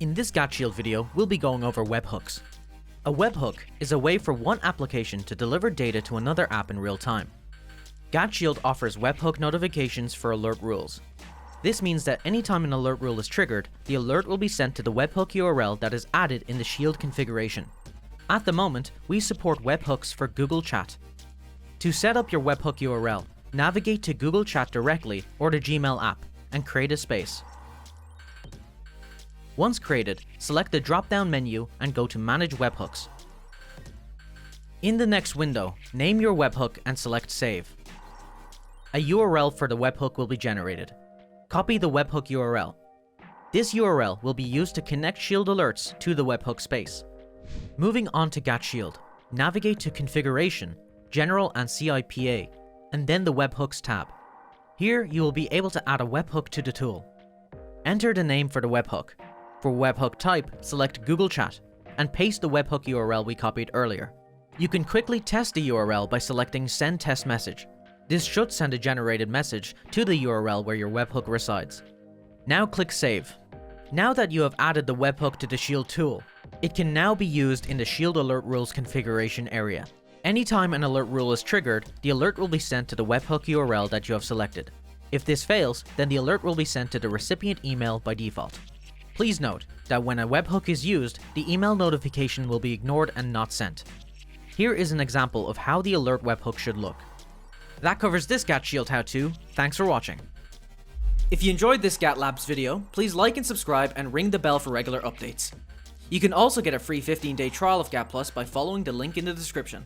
In this GAT Shield video, we'll be going over webhooks. A webhook is a way for one application to deliver data to another app in real time. GAT Shield offers webhook notifications for alert rules. This means that anytime an alert rule is triggered, the alert will be sent to the webhook URL that is added in the Shield configuration. At the moment, we support webhooks for Google Chat. To set up your webhook URL, navigate to Google Chat directly or the Gmail app and create a space. Once created, select the drop-down menu and go to Manage Webhooks. In the next window, name your webhook and select Save. A URL for the webhook will be generated. Copy the webhook URL. This URL will be used to connect Shield alerts to the webhook space. Moving on to GAT Shield, navigate to Configuration, General and CIPA, and then the Webhooks tab. Here you will be able to add a webhook to the tool. Enter the name for the webhook. For webhook type, select Google Chat and paste the webhook URL we copied earlier. You can quickly test the URL by selecting Send Test Message. This should send a generated message to the URL where your webhook resides. Now click Save. Now that you have added the webhook to the Shield tool, it can now be used in the Shield Alert Rules configuration area. Anytime an alert rule is triggered, the alert will be sent to the webhook URL that you have selected. If this fails, then the alert will be sent to the recipient email by default. Please note that when a webhook is used, the email notification will be ignored and not sent. Here is an example of how the alert webhook should look. That covers this GAT Shield how-to. Thanks for watching. If you enjoyed this GAT Labs video, please like and subscribe and ring the bell for regular updates. You can also get a free 15-day trial of GAT Plus by following the link in the description.